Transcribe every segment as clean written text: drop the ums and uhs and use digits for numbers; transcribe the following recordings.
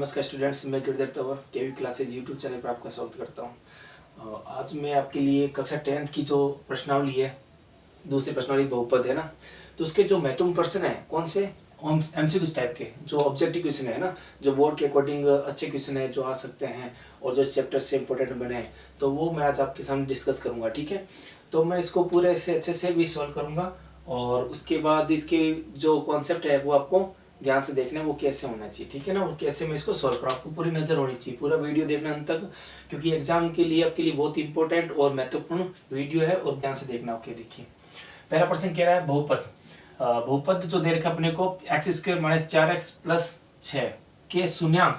नमस्कार स्टूडेंट्स, मैं गिरधर तंवर केवी classes YouTube channel पर आपका स्वागत करता हूं। आज मैं आपके लिए कक्षा 10th की जो प्रश्नावली है, दूसरी प्रश्नावली बहुपद है ना, तो उसके जो महत्वपूर्ण प्रश्न है कौन से एमसीक्यू टाइप के, जो ऑब्जेक्टिव क्वेश्चन है ना, जो बोर्ड के अकॉर्डिंग अच्छे क्वेश्चन है जो आ सकते हैं और जो इस चैप्टर से इंपॉर्टेंट बने हैं, तो वो मैं आज आपके सामने डिस्कस करूँगा। ठीक है, तो मैं इसको पूरे से अच्छे से भी सॉल्व करूँगा और उसके बाद इसके जो कॉन्सेप्ट है वो आपको ध्यान से देखना है वो कैसे होना चाहिए। ठीक है ना, और कैसे मैं इसको सॉल्व करूँ, आपको पूरी नज़र होनी चाहिए, पूरा वीडियो देखना अंत तक, क्योंकि एग्जाम के लिए आपके लिए बहुत इंपॉर्टेंट और महत्वपूर्ण वीडियो है और ध्यान से देखना। ओके, देखिए पहला प्रश्न कह रहा है बहुपद। बहुपद जो दे रखा अपने को x² - 4x + 6 के शून्यांक।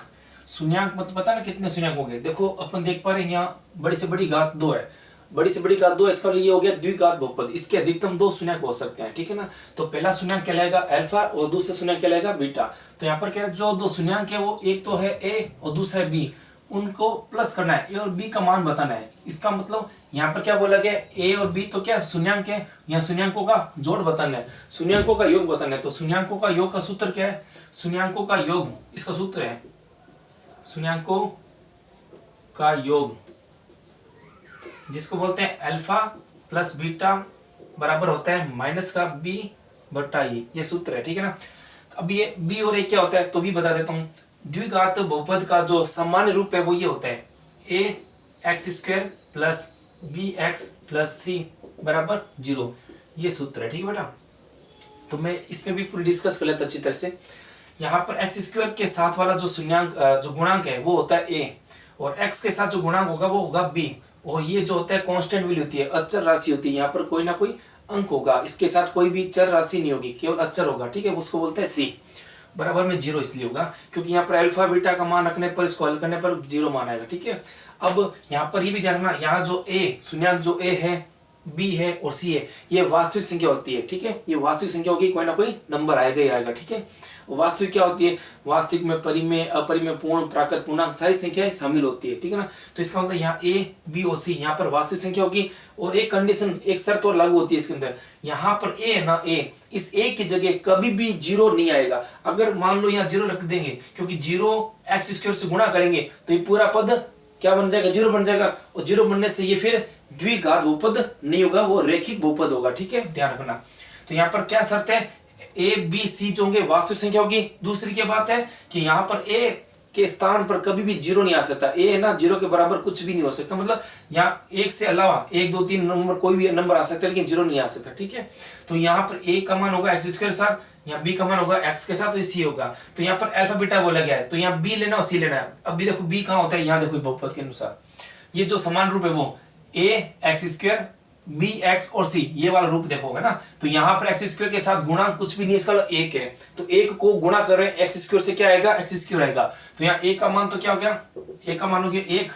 शून्यांक मतलब पता ना कितने शून्यांक हो गए। देखो अपन देख पा रहे हैं यहाँ बड़ी से बड़ी घात 2 है, बड़ी से बड़ी घात 2, इसका लिए हो गया द्विघात बहुपद। इसके अधिकतम 2 शून्यांक हो सकते हैं। ठीक है ना, तो पहला शून्यांक कहलाएगा अल्फा और दूसरा शून्यांक कहलाएगा बीटा। तो यहाँ पर क्या है, जो 2 शून्यांक है वो एक तो है ए और दूसरा है बी, उनको प्लस करना है, ए और बी का मान बताना है। इसका मतलब यहाँ पर क्या बोला गया, ए और बी तो क्या शून्यांक है, यहाँ शून्यांकों का जोड़ बताना है, शून्यांकों का योग बताना है। तो शून्यांकों का योग का सूत्र क्या है, शून्यांकों का योग, इसका सूत्र है शून्यांकों का योग, जिसको बोलते हैं अल्फा प्लस बीटा बराबर होता है -b/e, ये सूत्र है। ठीक है ना, अब ये b और a क्या होता है तो भी बता देता हूँ। द्विघात बहुपद का जो सामान्य रूप है वो ये होता है ax² + bx + c = 0, ये सूत्र है। ठीक है बेटा, तो मैं इसमें भी पूरी डिस्कस कर लेता अच्छी तरह से। यहाँ पर x² के साथ वाला जो शून्यांक जो गुणांक है वो होता है a, और x के साथ जो गुणांक होगा वो होगा b, और ये जो होता है कांस्टेंट वैल्यू होती है, अचर राशि होती है। यहाँ पर कोई ना कोई अंक होगा, इसके साथ कोई भी चर राशि नहीं होगी, केवल अचर होगा। ठीक है, उसको बोलते हैं c बराबर में 0 इसलिए होगा क्योंकि यहाँ पर अल्फा बीटा का मान रखने पर, इसको हल करने पर 0 मान आएगा। ठीक है, अब यहाँ पर ये भी ध्यान रखना, यहाँ जो a शून्यांक जो a है, b है और c है, ये वास्तविक संख्या होती है। ठीक है, ये वास्तविक संख्या होगी, कोई ना कोई नंबर आएगा ही आएगा। ठीक है, वास्तविक क्या होती है, वास्तविक में परिमेय, अपरिमेय, पूर्ण, प्राकृत, पूर्णांक सारी संख्याएं शामिल होती है। ठीक है ना, तो इसका मतलब यहाँ a, b और c यहाँ पर वास्तविक संख्या होगी, और एक कंडीशन, एक शर्त और लागू होती है इसके अंदर। यहाँ पर a है ना, a, इस a की जगह कभी भी 0 नहीं आएगा। अगर मान लो यहाँ 0 रख देंगे, क्योंकि 0 x² से गुणा करेंगे तो ये पूरा पद क्या बन जाएगा, 0 बन जाएगा, और 0 बनने से ये फिर द्विघात बहुपद नहीं होगा, वो रैखिक बहुपद होगा। ठीक है, ध्यान रखना। तो यहाँ पर क्या शर्त है, a, b, c जो होंगे वास्तविक संख्या होगी। दूसरी क्या बात है कि यहाँ पर a के स्थान पर कभी भी 0 नहीं आ सकता, a है ना 0 के बराबर कुछ भी नहीं हो सकता, मतलब यहाँ 1 से अलावा 1, 2, 3 नंबर कोई भी नंबर आ सकता है, लेकिन 0 नहीं आ सकता। ठीक है, तो यहाँ पर a का मान होगा x² के साथ, यहाँ b का मान होगा x के साथ, तो c होगा। तो यहाँ पर अल्फा बीटा बोला गया है, तो यहाँ b लेना और c लेना है। अब भी देखो b कहाँ होता है, यहाँ देखो बहुपद के अनुसार ये जो समान रूप है वो ax², bx और c, ये वाला रूप देखोगे ना, तो यहाँ पर x² के साथ गुणांक कुछ भी नहीं, इसका 1 है, तो 1 को गुणा कर रहे हैं x² से, क्या आएगा, x² आएगा। तो यहाँ a का मान तो क्या हो गया, a का मान हो गया 1,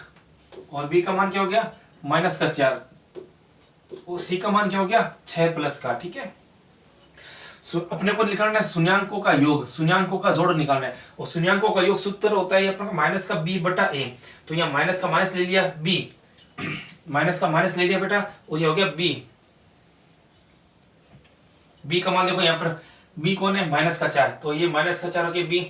और b का मान क्या हो गया -4, और c का मान क्या हो गया 6 प्लस का। ठीक है, अपने को निकालना है शून्यांकों का योग, शून्यांकों का जोड़ निकालना है, और शून्यांकों का योग सूत्र होता है अपना -b/a। तो यहाँ माइनस का माइनस ले लिया b, माइनस का माइनस ले लिया बेटा, और ये हो गया b। b का मान देखो यहाँ पर, b कौन है -4, तो ये -4 हो गया b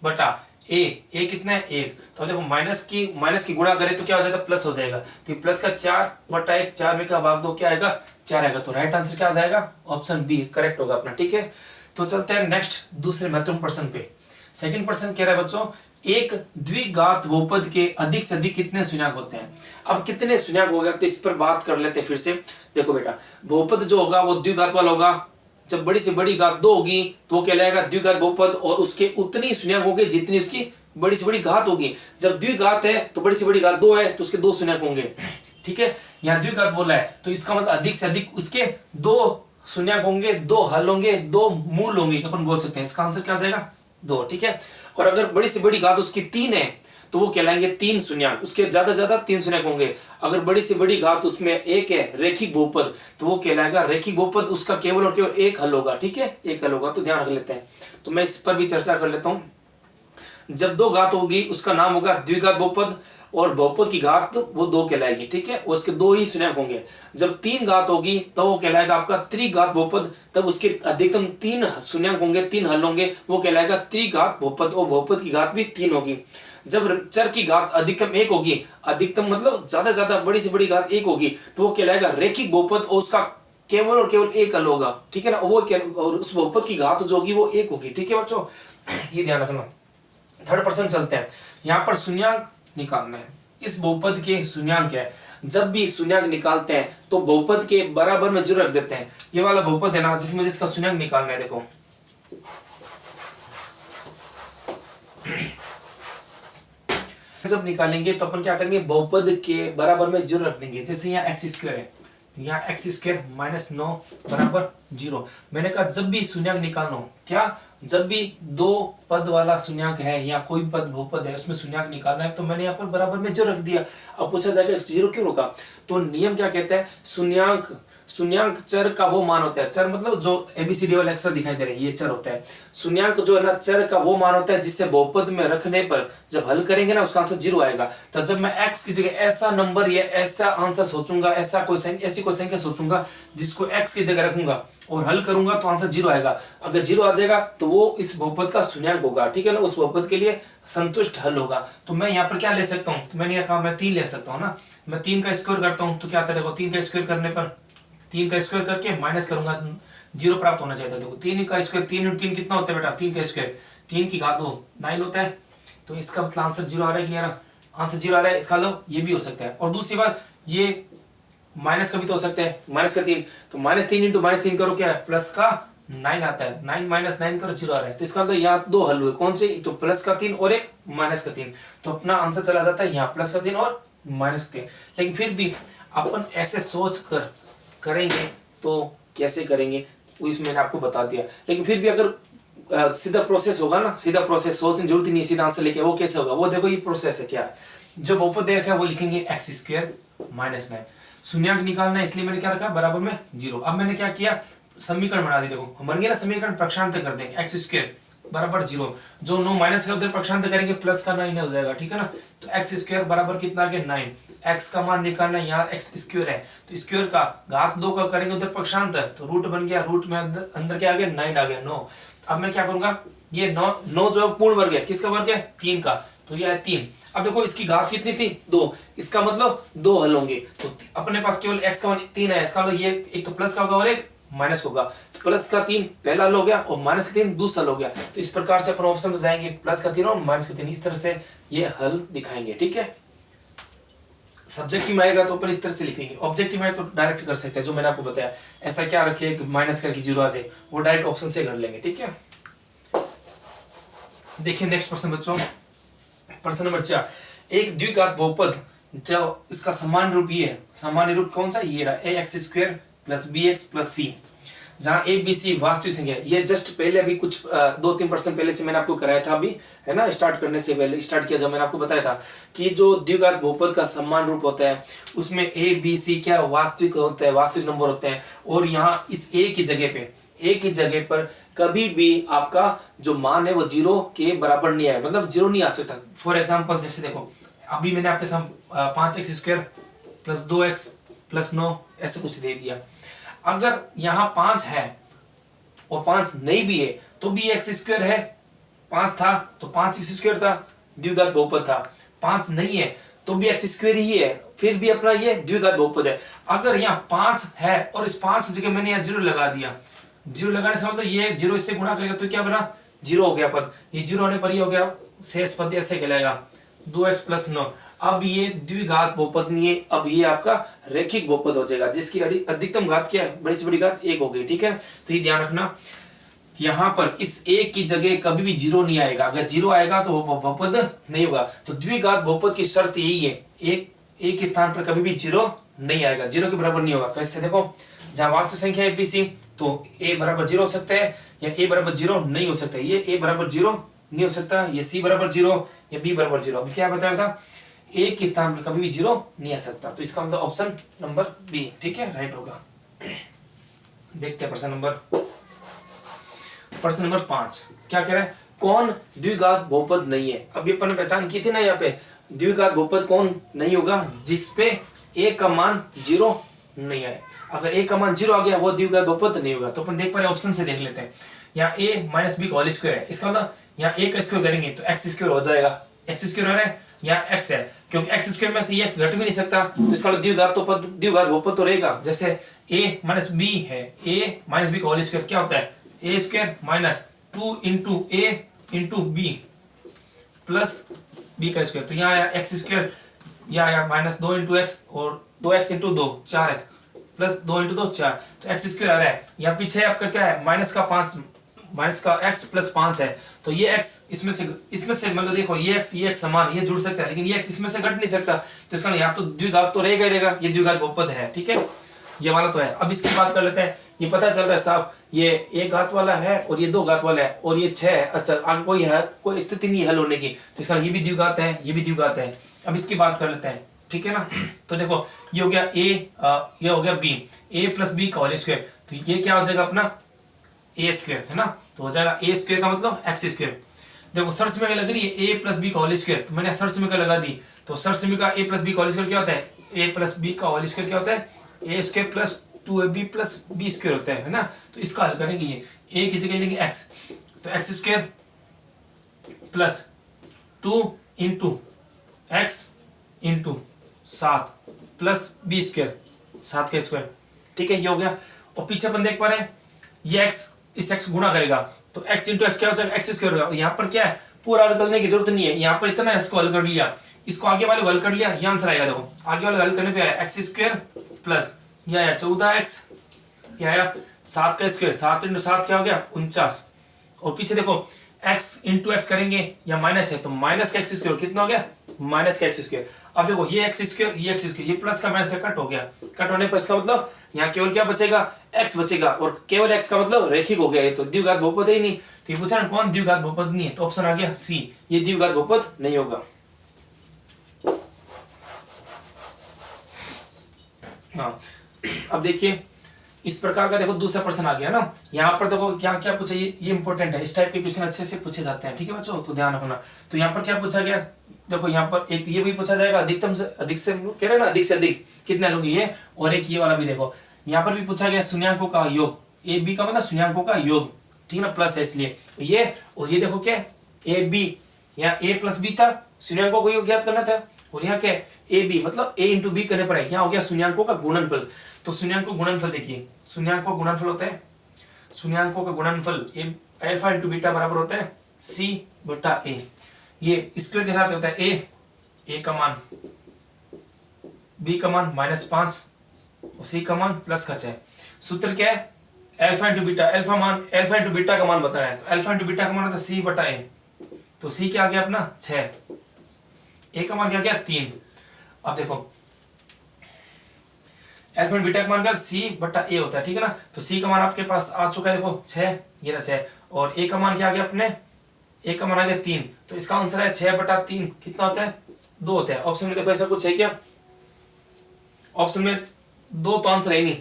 बटा a कितना है 1। तो देखो माइनस की गुणा करें तो क्या हो जाएगा, प्लस हो जाएगा, तो प्लस का 4/1, 4 में का भाग 2 क्या आएगा 4 आएगा। तो राइट आंसर क्या आ जाएगा, ऑप्शन बी करेक्ट होगा अपना। ठीक है, तो चलते हैं नेक्स्ट दूसरे महत्वपूर्ण प्रश्न पे। सेकंड प्रश्न कह रहा है बच्चों, एक द्विघात बहुपद के अधिक से अधिक कितने शून्यांक होते हैं। अब कितने शून्यांक होगा तो इस पर बात कर लेते हैं फिर से। देखो बेटा, बहुपद जो होगा वो द्विघात वाला होगा, जब बड़ी से बड़ी घात 2 होगी तो वो कहलाएगा द्विघात बहुपद, और उसके उतनी शून्यांक होंगे जितनी उसकी बड़ी से बड़ी घात होगी। जब द्विघात है तो बड़ी से बड़ी घात 2 है तो उसके 2 शून्यांक होंगे। ठीक है, यहाँ द्विघात बोला है तो इसका मतलब अधिक से अधिक उसके 2 शून्यांक होंगे, 2 हल होंगे, 2 मूल होंगे, अपन बोल सकते हैं। इसका आंसर क्या आ जाएगा 2। ठीक है, और अगर बड़ी से बड़ी घात उसकी 3 है तो वो कहलाएंगे 3 शून्यांक, उसके ज्यादा से ज्यादा 3 शून्यांक होंगे। अगर बड़ी से बड़ी घात उसमें 1 है, रैखिक बहुपद, तो वो कहलाएगा रैखिक बहुपद, उसका केवल और केवल 1 हल होगा। ठीक है, 1 हल होगा, तो ध्यान रख लेते हैं। तो मैं इस पर भी चर्चा कर लेता हूं। जब 2 घात होगी उसका नाम होगा द्विघात बहुपद, और बहुपद की घात वो 2 कहलाएगी, ठीक है, उसके 2 ही शून्यक होंगे। जब 3 घात होगी तो वो कहलाएगा आपका त्रिघात बहुपद, तब उसके अधिकतम 3 शून्यक होंगे, 3 हल होंगे, वो कहलाएगा त्रिघात बहुपद, और बहुपद की घात भी 3 होगी। जब चर की घात अधिकतम 1 होगी, अधिकतम मतलब ज्यादा से ज्यादा बड़ी से बड़ी घात 1 होगी, तो वो कहलाएगा रैखिक बहुपद, और उसका केवल और केवल एक हल होगा, ठीक है ना, वो और उस बहुपद की घात जो होगी वो 1 होगी, ठीक है बच्चों, ये ध्यान रखना। थर्ड पर्सन चलते हैं, यहाँ पर शून्यंक निकालना है, इस बहुपद के शून्यंक है। जब भी शून्यंक निकालते हैं तो बहुपद के बराबर में जीरो रख देते हैं। ये वाला बहुपद है ना जिसमें जिसका शून्यंक निकालना है, देखो जब निकालेंगे तो अपन क्या करेंगे, बहुपद के बराबर में जीरो रख देंगे। जैसे यहाँ एक्स स्क्वायर है, यहाँ एक्स स्क्वायर माइनस 9 बराबर 0। मैंने कहा जब भी शून्यंक निकालो, क्या जब भी 2 पद वाला शून्यंक है या कोई पद बहुपद है उसमें शून्यंक निकालना है, तो मैंने यहाँ पर बराबर में जो रख दिया। अब पूछा जाएगा 0 क्यों रोका, तो नियम क्या कहता है, शून्यंक चर का वो मान होता है, चर मतलब जो एबीसीडी वाले अक्षर दिखाई दे रहे हैं ये चर होता है। शून्यंक जो है ना चर का वो मान होता है जिससे बहुपद में रखने पर जब हल करेंगे ना उसका आंसर 0 आएगा। तो जब मैं x की जगह ऐसा नंबर या ऐसा आंसर सोचूंगा, ऐसा कोई ऐसी कोई संख्या सोचूंगा जिसको x की जगह रखूंगा और हल करूंगा तो आंसर 0 आएगा। अगर 0 आ जाएगा तो वो इस बहुपद का शून्यंक होगा, ठीक है ना, उस बहुपद के लिए संतुष्ट हल होगा। तो मैं यहाँ पर क्या ले सकता हूँ, तो मैंने यहाँ कहा मैं 3 ले सकता हूँ ना, मैं 3 का स्क्वायर करता हूँ तो क्या आता है, देखो 3 का स्क्वायर करने पर 3 का स्क्वायर करके माइनस करूंगा 0 प्राप्त होना चाहिए। देखो 3 का स्क्वायर 3 × 3 कितना होता है बेटा, 3 का स्क्वायर 3 की घात 2 9 होता है। तो इसका मतलब आंसर 0 आ रहा है कि नहीं आ रहा, आंसर 0 आ रहा है। इसका मतलब ये भी हो सकता है। और दूसरी बात ये माइनस का भी तो हो सकता है, माइनस का 3, तो -3 × -3 करो क्या है, प्लस का 9 आता है, 9 - 9 करो 0 आ रहा है। तो इसका मतलब यहाँ 2 हल हुए, कौन से, तो प्लस का 3 और एक माइनस का 3। तो अपना आंसर चला जाता है यहाँ प्लस का 3 और माइनस का 3। लेकिन फिर भी अपन ऐसे सोच कर करेंगे तो कैसे करेंगे वो इसमें मैंने आपको बता दिया। लेकिन फिर भी अगर सीधा प्रोसेस होगा ना, सीधा प्रोसेस सोचने की जरूरत ही नहीं, सीधा आंसर लेके वो कैसे होगा, वो देखो ये प्रोसेस है क्या है। जो बहुपद दे रखा है वो लिखेंगे x² - 9, शून्यंक निकालना है इसलिए मैंने क्या रखा बराबर में 0। अब मैंने क्या किया, समीकरण बना दी, देखो बन गया ना समीकरण, प्रक्षांतर कर देंगे x² बराबर 0, जो 9 माइनस का उधर प्रक्षांतर करेंगे प्लस का 9 हो जाएगा, ठीक है ना। तो x² बराबर कितना आ गया 9, x का मान निकालना है, यहाँ x² है तो स्क्वायर का घात 2 का करेंगे उधर प्रक्षांतर, तो रूट बन गया, रूट में अंदर क्या आ गया 9 आ गया 9। अब मैं क्या करूंगा, ये 9 जो पूर्ण वर्ग है, किसका वर्ग है 3 का, तो ये है 3। अब देखो इसकी घात कितनी थी 2, इसका मतलब 2 हल होंगे, तो अपने पास केवल x का मान 3 है, इसका मतलब ये एक तो प्लस का होगा और एक माइनस होगा। तो प्लस का 3 पहला हल हो गया और माइनस का 3 दूसरा हल हो गया। तो इस प्रकार से अपन ऑप्शन में जाएंगे, प्लस का 3 और माइनस का 3, इस तरह से ये हल दिखाएंगे, ठीक है। सब्जेक्टिव में आएगा तो अपन इस तरह से लिखेंगे, ऑब्जेक्टिव में तो डायरेक्ट कर सकते हैं, जो मैंने आपको बताया ऐसा क्या रखे माइनस करके 0 आ जाए, वो डायरेक्ट ऑप्शन से कर लेंगे, ठीक है। देखिए नेक्स्ट प्रश्न बच्चों, प्रश्न नंबर 4, एक द्विघात बहुपद जब इसका सामान्य रूप ये है, सामान्य रूप कौन सा, ये रहा ax² + bx + c, जहाँ a b c वास्तविक संख्या है। ये जस्ट पहले अभी कुछ 2-3% पहले से मैंने आपको कराया था, अभी है ना, स्टार्ट करने से पहले स्टार्ट किया जब मैंने आपको बताया था कि जो द्विघात बहुपद का समान रूप होता है उसमें a b c क्या वास्तविक होता है, वास्तविक नंबर होते हैं। और यहाँ इस a की जगह पर कभी भी आपका जो मान है वो 0 के बराबर नहीं आएगा, मतलब 0 नहीं आ सकता। फॉर एग्जाम्पल जैसे देखो अभी मैंने आपके सामने 5x² + 2x + 9 ऐसे कुछ दे दिया। अगर यहाँ 5 है और 5 नहीं भी है तो भी x² है, 5 था तो 5x² था, द्विघात बहुपद था। 5 नहीं है तो भी x² ही है, फिर भी अपना ये द्विघात बहुपद है। अगर यहाँ 5 है और इस 5 जगह मैंने यहाँ 0 लगा दिया, 0 लगाने से मतलब ये 0 इससे गुणा करेगा तो क्या बना 0 हो गया पद, ये 0 होने पर ये हो गया शेष पद ऐसे कहलाएगा 2x + 9। अब ये द्विघात बहुपद नहीं है, अब ये आपका रैखिक बहुपद हो जाएगा जिसकी अधिकतम घात क्या है, बड़ी से बड़ी घात 1 हो गई, ठीक है। तो ये ध्यान रखना, यहाँ पर इस 1 की जगह कभी भी 0 नहीं आएगा, अगर 0 आएगा तो वो बहुपद नहीं होगा। तो द्विघात बहुपद की शर्त यही है, एक स्थान पर कभी भी 0 नहीं आएगा, 0 के बराबर नहीं होगा। तो इससे देखो जहाँ वास्तविक संख्या है bc तो a बराबर 0 हो सकता है या a बराबर 0 नहीं हो सकता है, ये a बराबर 0 नहीं हो सकता, ये c बराबर 0 या b बराबर 0। अभी क्या बताया था, एक के स्थान पर कभी भी 0 नहीं आ सकता, तो इसका मतलब ऑप्शन नंबर बी, ठीक है, राइट होगा। देखते हैं प्रश्न नंबर 5 क्या कह रहा है, कौन द्विघात बहुपद नहीं है। अब ये अपन पहचान की थी ना यहाँ पे, द्विघात बहुपद कौन नहीं होगा? जिसपे a का मान 0 नहीं आए। अगर a का मान 0 आ गया वो द्विघात बहुपद नहीं होगा। तो अपन देख पा रहे ऑप्शन से देख लेते हैं। यहाँ a माइनस बी का होल स्क्वायर है, इसका मतलब यहाँ a का स्क्वायर करेंगे तो x स्क्वायर हो जाएगा। x स्क्वायर हो रहा है, यहाँ x है, क्योंकि x स्क्वायर में से ये x घट भी नहीं सकता, तो इसका मतलब द्विघात बहुपद तो रहेगा। जैसे a माइनस बी है, a माइनस बी का होल स्क्वायर क्या होता है? a square minus 2 into a into B plus B का स्क्वायर। तो यहाँ आया x स्क्वायर, यहाँ आया माइनस 2 इंटू एक्स और 2x into 2 4x plus 2 into 2 4, तो एक्स स्क्वायर आ रहा है। यहाँ पीछे आपका क्या है? माइनस का 5, माइनस का x प्लस 5 है, तो ये x इसमें से मतलब देखो ये x समान, ये जुड़ सकता है, लेकिन ये x इसमें से घट नहीं सकता, तो इसका यहाँ तो द्विघात तो रहेगा ही रहेगा, ये द्विघात बहुपद है। ठीक है, ये वाला तो है। अब इसकी बात कर लेते हैं। ये पता चल रहा है साहब, ये एक घात वाला है और ये 2 घात वाला है और ये 6 है। अच्छा, आगे कोई स्थिति नहीं हल होने की, तो इसका ये भी द्विघात है, ये भी द्विघात है। अब इसकी बात कर लेते हैं, ठीक है ना। तो देखो ये हो गया ये हो गया b, a प्लस बी का होल स्क्वायर, तो ये क्या हो जाएगा अपना a स्क्वायर, है ना। तो हो जाएगा a स्क्वायर का मतलब x स्क्वायर। देखो सर्च में क्या लग रही है? a प्लस बी का होल स्क्वायर, तो मैंने सर्च में क्या लगा दी, तो सर्च में का a प्लस बी का होल स्क्वायर क्या होता है? a प्लस बी का होल स्क्वायर क्या होता है? a square plus 2ab plus b square होता है ना। तो इसका हल करेंगे, ये a की जगह लेंगे x, तो x square plus 2 into X into 7 plus B square, 7 का स्क्वायर। ठीक है, ये हो गया। और पीछे अपन देख पा रहे हैं ये x इस x गुणा करेगा, तो x इंटू एक्स क्या हो जाएगा? एक्स स्क्वायर होगा। यहाँ पर क्या है? पूरा हल करने की जरूरत नहीं है, यहाँ पर इतना इसको हल कर लिया, इसको आगे वाले को हल कर लिया, ये आंसर आएगा। देखो आगे वाले हल करने पे आया एक्स स्क्वायर प्लस ये आया 14x, ये आया 7 का स्क्वायर, 7 इंटू 7 क्या हो गया? 49। और पीछे देखो x इंटू एक्स करेंगे या माइनस है, तो माइनस का एक्स स्क्वायर कितना हो गया? माइनस का एक्स स्क्वायर। अब देखो ये एक्स स्क्वायर, ये प्लस का माइनस का कट हो गया, कट होने पर इसका मतलब यहाँ केवल क्या बचेगा? x बचेगा, और केवल x का मतलब रैखिक हो गया, ये तो द्विघात बहुपद ही नहीं। तो ये पूछा ना कौन द्विघात बहुपद नहीं है, तो ऑप्शन आ गया सी, ये द्विघात बहुपद नहीं होगा। हाँ, अब देखिए इस प्रकार का देखो दूसरा प्रश्न आ गया ना। यहाँ पर देखो क्या क्या पूछा, ये इंपॉर्टेंट है, इस टाइप के क्वेश्चन अच्छे से पूछे जाते हैं। ठीक है बच्चों, तो ध्यान रखना। तो यहाँ पर क्या पूछा गया? देखो यहाँ पर एक ये भी पूछा जाएगा, अधिकतम से अधिक से कह रहे हैं ना, अधिक से अधिक कितना लूंगी ये, और एक ये वाला भी देखो यहाँ पर भी पूछा गया शून्याङ्कों का योग, ए बी का मतलब शून्याङ्कों का योग, ठीक है ना, प्लस है इसलिए ये। और ये देखो क्या ए बी, यहाँ ए प्लस बी था, शून्याङ्कों का योग ज्ञात करना था, और यहाँ क्या ए बी मतलब ए इंटू बी करने पर है, यहाँ हो गया शून्याङ्कों का गुणनफल। तो शून्याङ्कों का गुणनफल देखिए, शून्याङ्कों का गुणनफल होता है, शून्याङ्कों का गुणनफल ए अल्फा इंटू बीटा बराबर होता है सी बटा ए। ये स्क्वायर के साथ होता है ए का मान, बी का मान -5 और सी का मान प्लस का 6। सूत्र क्या है? Alpha into beta, alpha into beta का मान बताना है, तो अल्फा इंटू बीटा का मान होता है सी बटा ए। तो सी क्या आ गया अपना 6, ए का मान क्या गया 3। अब देखो अल्फा इंटू बीटा का मान क्या सी बटा ए होता है, ठीक है ना। तो सी का मान आपके पास आ चुका है, देखो 6, ये रहा 6, और ए का मान क्या आ गया अपने? ए का मान आ गया 3। तो इसका आंसर है 6 बटा 3 कितना होता है? 2 होता है। ऑप्शन में देखो ऐसा कुछ है क्या? ऑप्शन में 2 तो आंसर है नहीं,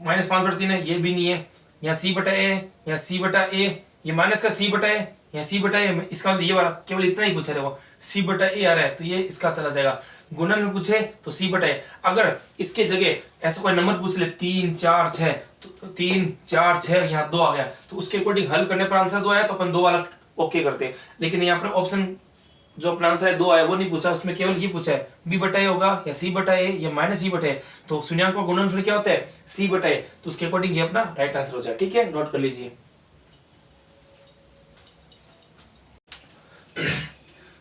-5 बटा 3 है, ये भी नहीं है। यहाँ सी बटा ए, यहाँ सी बटा ए, ये माइनस का सी बटा ए, यहाँ सी बटा ए, इसका मतलब ये वाला केवल इतना ही पूछा, देखो सी बटा ए आ रहा है, तो ये इसका चला जाएगा। गुणन में पूछे तो सी बटा ए, अगर इसके जगह ऐसा कोई नंबर पूछ ले 3 4 6, तो 3 4 6 यहाँ 2 आ गया, तो उसके अकॉर्डिंग हल करने पर आंसर 2 आया, तो अपन 2 वाला ओके करते। लेकिन यहाँ पर ऑप्शन जो अपना आंसर है 2 आया वो नहीं पूछा, उसमें केवल ये पूछा है बी बटा ए होगा या सी बटा ए या माइनस सी बटा ए। तो शून्याङ्कों का गुणनफल क्या होता है? सी बटा ए, तो उसके अकॉर्डिंग ये अपना राइट आंसर हो जाए। ठीक है, नोट कर लीजिए।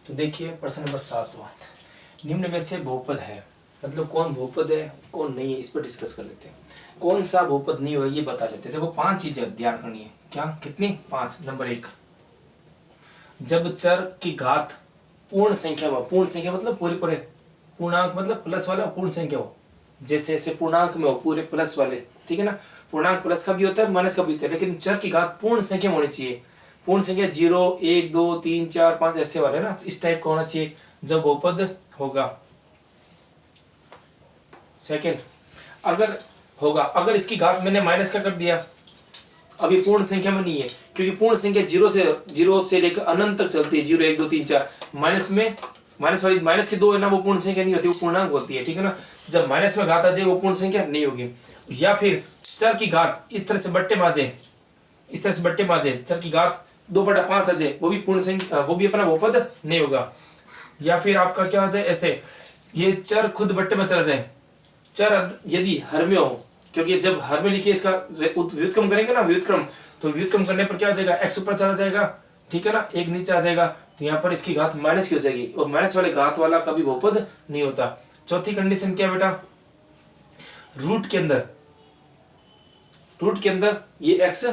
तो देखिए प्रश्न नंबर 7, निम्न में से बहुपद है, मतलब कौन बहुपद है कौन नहीं है, इस पर डिस्कस कर लेते हैं। कौन सा बहुपद नहीं हो ये बता लेते हैं। देखो 5 चीजें ध्यान करनी है, क्या कितनी? 5। नंबर 1, जब चर की घात पूर्ण संख्या हो, पूर्ण संख्या मतलब पूरे पूर्णांक मतलब प्लस वाला पूर्ण संख्या हो, जैसे ऐसे पूर्णांक में हो पूरे प्लस वाले, ठीक है ना। पूर्णांक प्लस का भी होता है माइनस का भी होता है, लेकिन चर की घात पूर्ण संख्या होनी चाहिए। पूर्ण संख्या 0 1 2 3 4 5 ऐसे वाले ना, इस टाइप का होना चाहिए जब बहुपद होगा। सेकंड, अगर होगा, अगर इसकी घात मैंने माइनस का कर दिया, अब ये पूर्ण संख्या में नहीं है, क्योंकि पूर्ण संख्या जीरो से लेकर अनंत तक चलती है। 0 1 2 3 4 माइनस में माइनस की 2 है ना, वो पूर्ण संख्या नहीं होती, वो पूर्णांक होती है, ठीक है ना। जब माइनस में घात आ जाए वो पूर्ण संख्या नहीं होगी। या फिर चर की घात इस तरह से बट्टे में आ जाए, इस तरह से बट्टे में आ जाए, चर की घात 2/5 आ जाए, वो भी पूर्ण संख्या, वो भी अपना बहुपद नहीं होगा। या फिर आपका क्या आ जाए ऐसे, ये चर खुद बट्टे में चला जाए, चर यदि हर में हो, क्योंकि जब हर में लिखिए इसका व्युत्क्रम करेंगे ना, व्युत्क्रम, तो व्युत्क्रम करने पर क्या हो जाएगा, x ऊपर चला जाएगा, ठीक है ना, एक नीचे आ जाएगा, तो यहाँ पर इसकी घात माइनस की हो जाएगी, और माइनस वाले घात वाला कभी बहुपद नहीं होता। चौथी कंडीशन क्या बेटा, रूट के अंदर ये x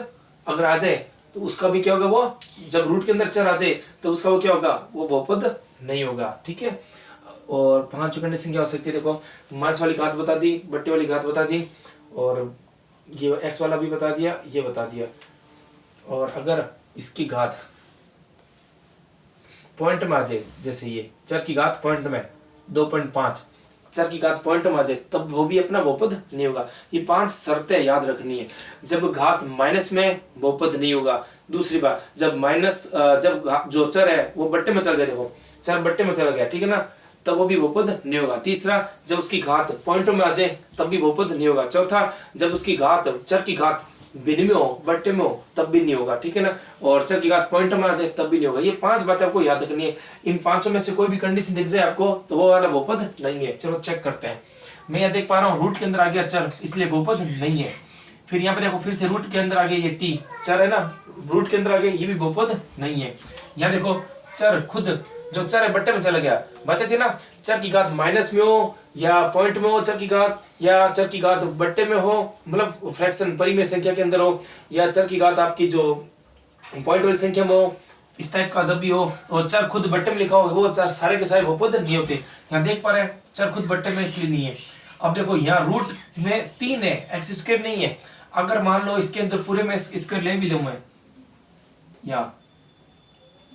अगर आ जाए तो उसका भी क्या होगा, वो जब रूट के अंदर चर आ जाए तो उसका वो क्या होगा, वो बहुपद नहीं होगा, ठीक है। और पांचवी कंडीशन क्या हो सकती है, देखो माइनस वाली घात बता दी, बट्टे वाली घात बता दी, और ये x वाला भी बता दिया, ये बता दिया। और अगर इसकी घात पॉइंट में आ जाए, जैसे ये चर की घात पॉइंट में 2.5, चर की घात पॉइंट में आ जाए, तब वो भी अपना बहुपद नहीं होगा। ये 5 शर्तें याद रखनी है। जब घात माइनस में, बहुपद नहीं होगा। दूसरी बात, जब जो चर है वो बट्टे में चल जाए, देखो चर बट्टे में चला गया, ठीक है ना, तब वो भी बहुपद नहीं होगा। तीसरा, जब उसकी घात पॉइंटों में आ जाए तब भी बहुपद नहीं होगा। चौथा, जब उसकी घात, चर की घात भिन्न में हो, बट्टे में हो, तब भी नहीं होगा, ठीक है ना। और चर की घात पॉइंट में आ जाए तब भी नहीं होगा। ये 5 बातें आपको याद रखनी है। इन पांचों में से कोई भी कंडीशन दिख जाए आपको तो वो वाला बहुपद नहीं है। चलो चेक करते हैं। मैं यहाँ देख पा रहा हूँ रूट के अंदर आ गया चर, इसलिए बहुपद नहीं है। फिर यहाँ पे देखो, फिर से रूट के अंदर आ गया ये टी, चर है ना, रूट के अंदर आ गया, ये भी बहुपद नहीं है। यहाँ देखो चर खुद, जो चर है बट्टे में चला गया, बताते थे ना, चर की घात माइनस में हो या पॉइंट में हो चर की घात, या चर की घात बट्टे में हो, मतलब फ्रैक्शन परिमेय संख्या के अंदर हो, या चर की घात आपकी जो पॉइंट वाली संख्या में हो, इस टाइप का जब भी हो, और चर खुद बट्टे में लिखा हो, वो चर सारे के सारे बहुपद नहीं होते। यहाँ देख पा रहे हैं चर खुद बट्टे में इसलिए नहीं है। अब देखो यहाँ रूट में 3 है, एक्स स्क्वायर नहीं है। अगर मान लो इसके अंदर पूरे में स्क्वायर ले भी लूं मैं, यहाँ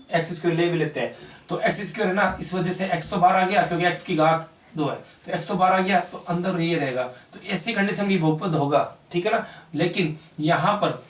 एक्स स्क्वायर ले भी लेते हैं, तो एक्स स्क्वायर है ना, इस वजह से एक्स तो बाहर आ गया, क्योंकि एक्स की घात 2 है, तो एक्स तो बाहर आ गया, तो अंदर ये रहेगा, तो ऐसी कंडीशन भी बहुपद होगा, ठीक है ना। लेकिन यहाँ पर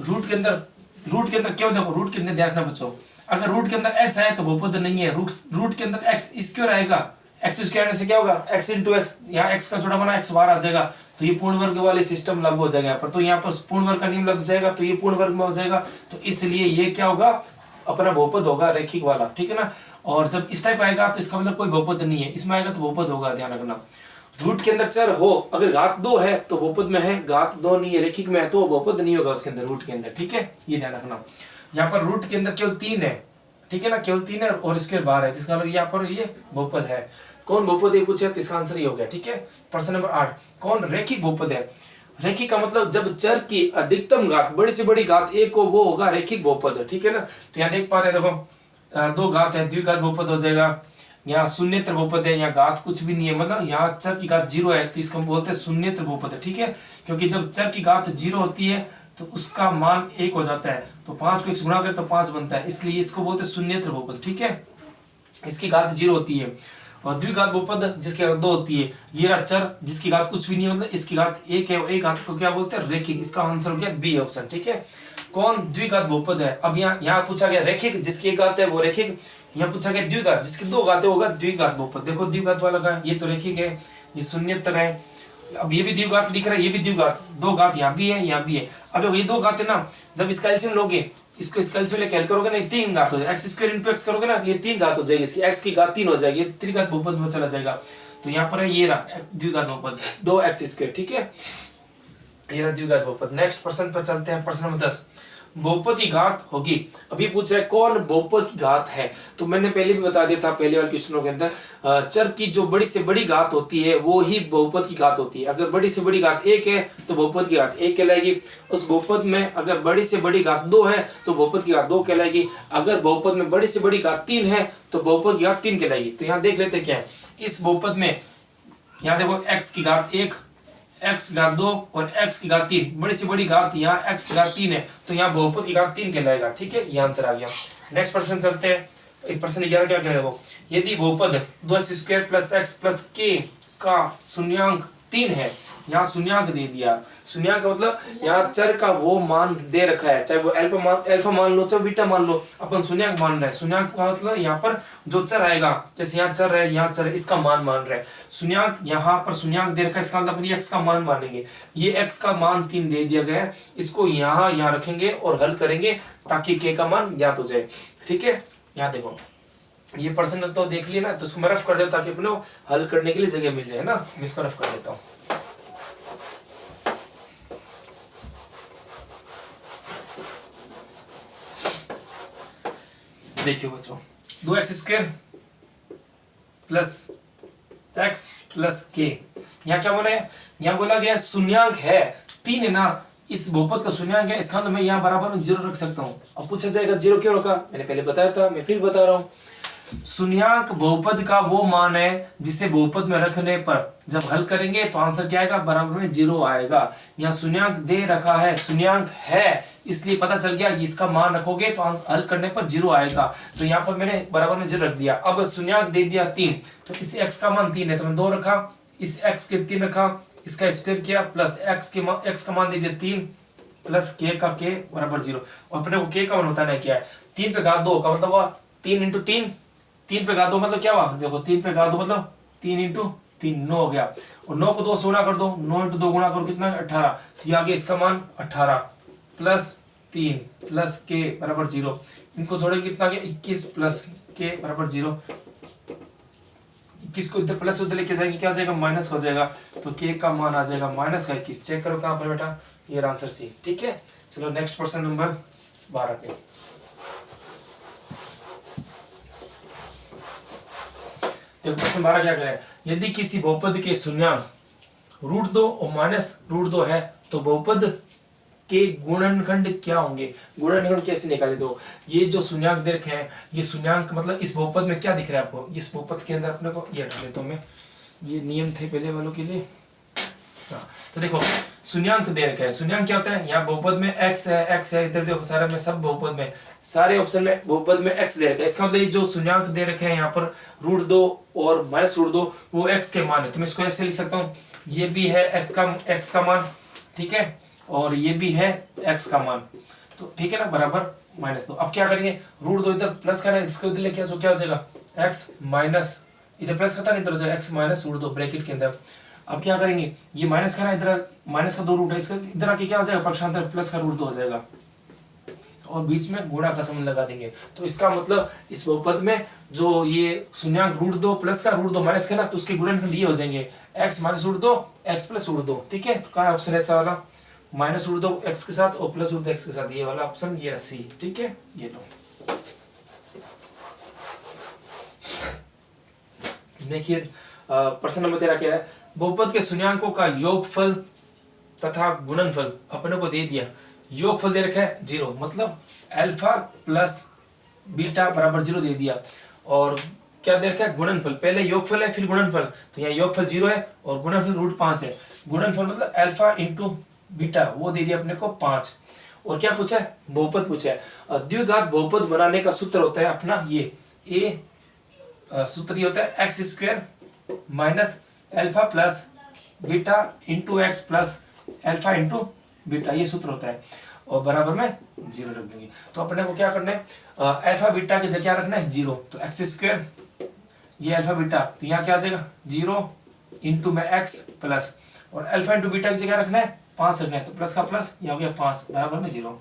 रूट के अंदर क्यों, देखो रूट के अंदर ध्यान रखना बच्चों, अगर रूट के अंदर एक्स आए तो बहुपद नहीं है। रूट के अंदर एक्स स्क्वायर आएगा, एक्स स्क्वायर आने से क्या होगा, एक्स इंटू एक्स, यहाँ एक्स का छोटा बना एक्स बाहर आ जाएगा, तो ये पूर्ण वर्ग वाले सिस्टम लागू हो जाएगा यहाँ पर। तो यहाँ पर पूर्ण वर्ग का नियम लग जाएगा, तो ये पूर्ण वर्ग में हो जाएगा, तो इसलिए ये क्या होगा, अपना बहुपद होगा रैखिक वाला, ठीक है ना। और जब इस टाइप आएगा तो इसका मतलब कोई बहुपद नहीं है, इसमें आएगा तो बहुपद होगा, ध्यान रखना। रूट के अंदर चर हो, अगर घात 2 है तो बहुपद में है, घात 2 नहीं है, रैखिक में है, तो बहुपद नहीं होगा उसके अंदर, रूट के अंदर, ठीक है, ये ध्यान रखना। यहाँ पर रूट के अंदर केवल 3 है, ठीक है ना, केवल 3 है और इसके बाहर है, इसका मतलब यहाँ पर ये बहुपद है। कौन बहुपद है पूछे तो इसका आंसर ये हो गया, ठीक है। प्रश्न नंबर 8, कौन रैखिक बहुपद है। रैखिक का मतलब जब चर की अधिकतम घात, बड़ी से बड़ी घात 1 हो, वो होगा रैखिक बहुपद, ठीक है ना। तो यहाँ देख पा रहे हैं, देखो 2 घात है, द्विघात बहुपद हो जाएगा। यहाँ शून्येतर बहुपद है, यहाँ घात कुछ भी नहीं है, मतलब यहाँ चर की घात 0 है, तो इसको बोलते हैं शून्येतर बहुपद है, ठीक है। क्योंकि जब चर की घात 0 होती है तो उसका मान 1 हो जाता है, तो 5 को 1 से गुणा करें तो 5 बनता है, इसलिए इसको बोलते हैं शून्येतर बहुपद, ठीक है। इसकी घात 0 होती है। और द्विघात बहुपद जिसकी घात 2 होती है, ये रहा चर जिसकी घात कुछ भी नहीं है, मतलब इसकी घात 1 है, और एक घात को क्या बोलते हैं, रैखिक। इसका आंसर हो गया बी ऑप्शन, ठीक है। कौन द्विघात बहुपद है। अब यहाँ पूछा गया रैखिक, जिसकी एक घात है वो रैखिक। यहाँ पूछा गया द्विघात, जिसकी 2 घातें होगा द्विघात बहुपद। देखो द्विघात वाला का ये तो रैखिक है, ये शून्येतर है। अब ये भी द्विघात दिख रहा है, ये भी द्विघात, 2 घात यहाँ भी है, यहाँ भी है। अब देखो ये 2 घात है ना, जब इसका एलसीएम लोगे, इसको इस कैलकुलेट कैल करोगे ना, 3 घात हो जाएगा, एक्स स्क्वायर इंटू एक्स करोगे ना, ये 3 घात हो जाएगी, इसकी एक्स की घात 3 हो जाएगी, ये त्रिघात बहुपद में चला जाएगा। तो यहाँ पर है ये रहा द्विघात बहुपद, 2 एक्स स्क्वायर, ठीक है, ये रहा द्विघात बहुपद। नेक्स्ट प्रश्न पर चलते हैं, प्रश्न नंबर 10, बहुपद की घात होगी। अभी पूछ रहा है कौन बहुपद की घात है, तो मैंने पहले भी बता दिया था पहले वाले क्वेश्चनों के अंदर, चर की जो बड़ी से बड़ी घात होती है वो ही बहुपद की घात होती है। अगर बड़ी से बड़ी घात 1 है तो बहुपद की घात 1 कहलाएगी। उस बहुपद में अगर बड़ी से बड़ी घात 2 है तो बहुपद की घात 2 कहलाएगी। अगर बहुपद में बड़ी से बड़ी घात 3 है तो बहुपद की घात 3 कहलाएगी। तो यहाँ देख लेते क्या है इस बहुपद में, यहाँ देखो x की घात 1, x की घात 2 और x की घात 3, बड़ी से बड़ी घात यहाँ x की घात 3 है, तो यहाँ बहुपद की घात 3 कहलाएगा, ठीक है, ये आंसर आ गया। नेक्स्ट प्रश्न चलते हैं, प्रश्न 11 क्या करेगा वो, यदि बहुपद 2x square plus x plus k का शून्यांक 3 है, यहाँ शून्यंक दे दिया। शून्यंक मतलब यहाँ चर का वो मान दे रखा है, चाहे वो अल्फा मान लो चाहे बीटा मान लो, अपन शून्यंक मान रहे हैं। शून्यंक का मतलब यहाँ पर जो चर आएगा, जैसे यहाँ चर है यहाँ चर है, इसका मान रहे हैं। शून्यंक यहाँ पर शून्यंक दे रखा है, इसका मतलब अपन एक्स का मान मानेंगे। ये एक्स का मान 3 दे दिया गया है, इसको यहाँ रखेंगे और हल करेंगे ताकि के का मान ज्ञात हो जाए। ठीक है, यहाँ देखो ये प्रश्न तो देख लिया ना, तो इसको मैं रफ कर देता हूँ ताकि अपने हल करने के लिए जगह मिल जाए ना। मैं इसको रफ कर देता हूँ। देखिए बच्चों, 2x² प्लस x प्लस के, यहाँ क्या बोला है, यहाँ बोला गया शून्यंक है 3 है ना, इस बहुपद का शून्यंक है, इसका तो मैं यहाँ बराबर में 0 रख सकता हूँ। अब पूछा जाएगा 0 क्यों रखा, मैंने पहले बताया था, मैं फिर बता रहा हूँ। शून्यंक बहुपद का वो मान है जिसे बहुपद में रखने पर जब हल करेंगे तो आंसर क्या आएगा, बराबर में 0 आएगा। यहाँ शून्यंक दे रखा है, शून्यंक है, इसलिए पता चल गया इसका मान रखोगे तो हल करने पर 0 आएगा। तो यहाँ पर मैंने बराबर में 0 रख दिया। अब शून्यंक दे दिया 3, तो इस x का मान 3 है तो मैं 2 रखा, इस x के 3 रखा, इसका स्क्वायर किया प्लस x का मान दे दिया 3 प्लस k का k बराबर 0। और अपने को k का मान बताना क्या है, 3 पे घात 2 का मतलब हुआ 3 × 3, 3 पे घात 2 मतलब क्या हुआ, देखो 3 पे घात 2 मतलब 3 × 3 9 हो गया, और 9 को 2 से गुणा कर दो, 9 × 2 गुणा करो कितना 18, तो ये आगे इसका मान 18 प्लस 3 प्लस के बराबर 0, इनको जोड़ेंगे कितना गया 21 प्लस के बराबर 0। 21 को इधर प्लस उधर लेके जाएंगे क्या आ जाएगा, माइनस हो जाएगा, तो के का मान आ जाएगा -21। चेक करो कहाँ पर बेटा, ये आंसर सी। ठीक है, चलो नेक्स्ट क्वेश्चन नंबर 12 पे। देखो क्वेश्चन 12 क्या कह, यदि किसी बहुपद के शून्यंक √2 और -√2 है तो बहुपद के गुणनखंड क्या होंगे। गुणनखंड कैसे निकाले, दो ये जो शून्यंक दे रखे हैं, ये शून्यंक मतलब इस बहुपद में क्या दिख रहा है आपको, इस बहुपद के अंदर अपने को ये रख लेता हूं मैं, ये नियम थे पहले वालों के लिए। हाँ, तो देखो शून्यंक दे रखे हैं, शून्यंक क्या होता है, यहाँ बहुपद में x है, इधर देखो सारे में सब बहुपद में, सारे ऑप्शन में बहुपद में x दे रखा है। इसका मतलब जो शून्यंक दे रखे हैं यहाँ पर √2 और -√2 वो x के मान है, तो मैं इसको ऐसे लिख सकता हूँ, ये भी है x का मान, ठीक है, और ये भी है x का मान, तो ठीक है ना, बराबर -2। अब क्या करेंगे, √2 इधर प्लस करना है, इसको इधर लेके आओ, क्या हो जाएगा x माइनस, इधर प्लस करता नहीं, इधर हो जाएगा x माइनस √2 ब्रैकेट के अंदर। अब क्या करेंगे, ये माइनस करना, इधर माइनस का 2 रूट है, इसका इधर आके क्या हो जाएगा, पक्षांतर प्लस का √2 हो जाएगा, और बीच में गुणा का संबंध लगा देंगे। तो इसका मतलब इस बहुपद में जो ये शून्यंक √2 प्लस का √2 माइनस करना, तो उसके गुणनखंड ये हो जाएंगे x माइनस √2 x प्लस √2। ठीक है, तो कहाँ ऑप्शन ऐसा वाला, -√2 x के साथ और +√2 x के साथ, ये वाला ऑप्शन ये सी। ठीक है, ये लो देखिए प्रश्न नंबर 13 क्या है, बहुपद के शून्यंकों का योगफल तथा गुणनफल अपने को दे दिया। योगफल दे रखा है 0, मतलब अल्फा प्लस बीटा बराबर 0 दे दिया, और क्या दे रखा है, गुणनफल, पहले योगफल है फिर गुणनफल, तो यहाँ योगफल 0 है और गुणनफल √5 है। गुणनफल मतलब अल्फा × बीटा, वो दे दिया अपने को 5। और क्या पूछा है, बहुपद पूछा है। द्विघात बहुपद बनाने का सूत्र होता है अपना ये सूत्र ये होता है x² minus alpha plus beta × x plus alpha × beta, ये सूत्र होता है, और बराबर में 0 रख देंगे। तो अपने को क्या करना है, अल्फा बीटा की जगह क्या रखना है 0, तो x², ये अल्फा बीटा, तो यहाँ क्या आ जाएगा 0 × में x प्लस, और अल्फा × बीटा की जगह रखना है 5 रखना है, तो प्लस का प्लस ये हो गया 5 बराबर में 0।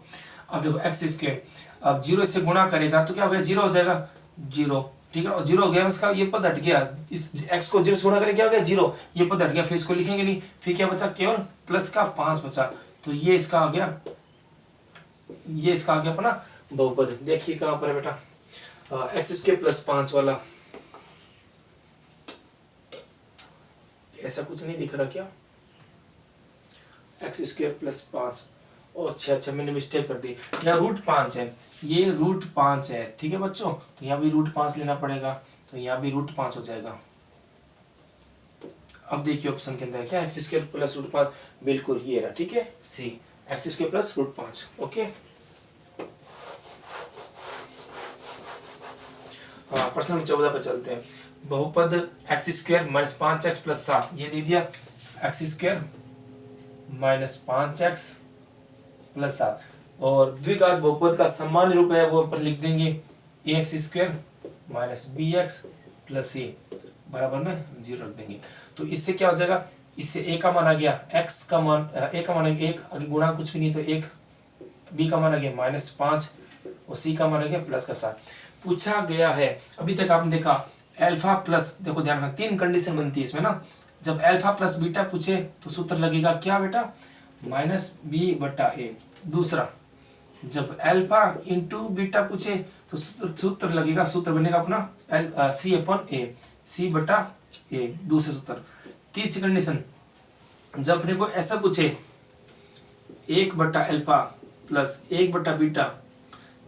अब देखो x², अब 0 इससे गुणा करेगा तो क्या हो गया 0 हो जाएगा 0, ठीक है, और 0 हो गया, इसका ये पद हट गया, इस x को 0 से गुणा करें क्या हो गया 0, ये पद हट गया, फिर इसको लिखेंगे नहीं, फिर क्या बचा, केवल प्लस का 5 बचा, तो ये इसका आ गया, ये इसका आ गया अपना बहुपद। देखिए कहाँ पर है बेटा, x² + 5 वाला, ऐसा कुछ नहीं दिख रहा क्या, x² + 5, अच्छा मैंने मिस्टेक कर दी, यहाँ √5 है, ये √5 है, ठीक है बच्चों, तो यहाँ भी √5 लेना पड़ेगा, तो यहाँ भी √5 हो जाएगा। अब देखिए ऑप्शन के अंदर क्या, x² + √5, बिल्कुल ये रहा, ठीक है सी, x² + √5। ओके, हाँ प्रश्न 14 पर चलते हैं। बहुपद x² - 5x + 7 ये दे दिया, x square minus 5x plus 7, और द्विघात बहुपद का सामान्य रूप है वो पर लिख देंगे a x square minus b x plus a बराबर में 0 रख देंगे। तो इससे क्या हो जाएगा, इससे a का मान आ गया x का मान, a का मान आ गया 1, आगे गुणा कुछ भी नहीं तो 1, b का मान आ गया -5 और c का मान आ गया प्लस का 7। पूछा गया है, अभी तक आपने देखा अल्फा प्लस, देखो ध्यान रखना 3 कंडीशन बनती है इसमें ना। जब अल्फा प्लस बीटा पूछे तो सूत्र लगेगा क्या बेटा, -b/a। दूसरा, जब अल्फा इंटू बीटा पूछे तो सूत्र लगेगा, सूत्र बनेगा अपना c/a, c/a, दूसरा सूत्र। तीसरी कंडीशन, जब अपने को ऐसा पूछे 1/अल्फा प्लस 1/बीटा,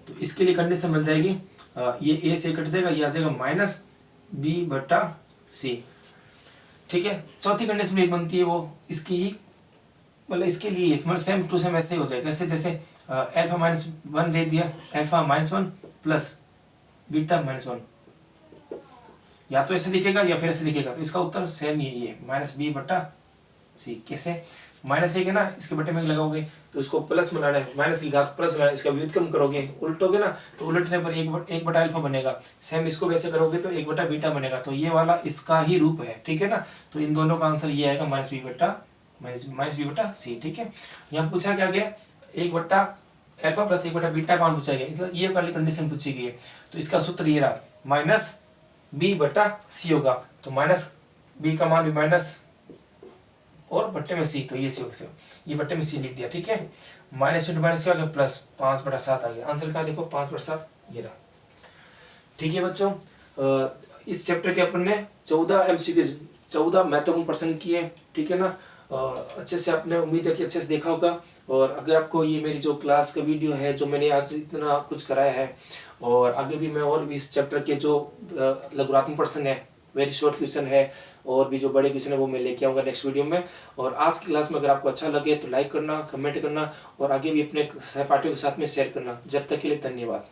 तो इसके लिए कंडीशन बन जाएगी, ये a से कट जाएगा, ये आ जाएगा -b/c। ठीक है। चौथी कंडीशन एक बनती है वो इसकी ही, मतलब इसके लिए मतलब सेम टू सेम ऐसे ही हो जाएगा, ऐसे जैसे अल्फा -1 ले दिया, अल्फा -1 प्लस बीटा -1, या तो ऐसे दिखेगा या फिर ऐसे दिखेगा, तो इसका उत्तर सेम ही है, ये -b/c। कैसे, -1 है ना, इसके बटे में लगाओगे तो इसको प्लस बनाना है, माइनस की घात प्लस बनाना है, इसका व्युत्क्रम करोगे उल्टोगे ना तो उलटने पर 1/अल्फा बनेगा। सेम इसको वैसे करोगे तो 1/बीटा बनेगा, तो ये वाला इसका ही रूप है। ठीक है ना, तो इन दोनों का आंसर ये आएगा -b/c। ठीक है। यहाँ पूछा क्या गया, 1/अल्फा प्लस 1/बीटा का मान पूछा गया, मतलब ये वाली कंडीशन पूछी गई है। तो इसका सूत्र ये रहा, -b/c होगा, तो -b का मान भी माइनस और बट्टे में c, तो ये बट्टे में c लिख दिया। ठीक है। माइनस इंटू माइनस क्या आ गया, प्लस 5/7 आ गया। आंसर क्या देखो 5/7 ये रहा। ठीक है बच्चों, इस चैप्टर के अपन ने 14 MCQ 14 महत्वपूर्ण प्रश्न किए। ठीक है ना, अच्छे से आपने, उम्मीद है कि अच्छे से देखा होगा। और अगर आपको ये मेरी जो क्लास का वीडियो है, जो मैंने आज इतना कुछ कराया है, और आगे भी मैं और भी इस चैप्टर के जो लघुरात्मक प्रश्न है, वेरी शॉर्ट क्वेश्चन है, और भी जो बड़े क्वेश्चन है वो मैं लेके आऊँगा नेक्स्ट वीडियो में। और आज की क्लास में अगर आपको अच्छा लगे तो लाइक करना, कमेंट करना, और आगे भी अपने सहपाठियों के साथ में शेयर करना। जब तक के लिए धन्यवाद।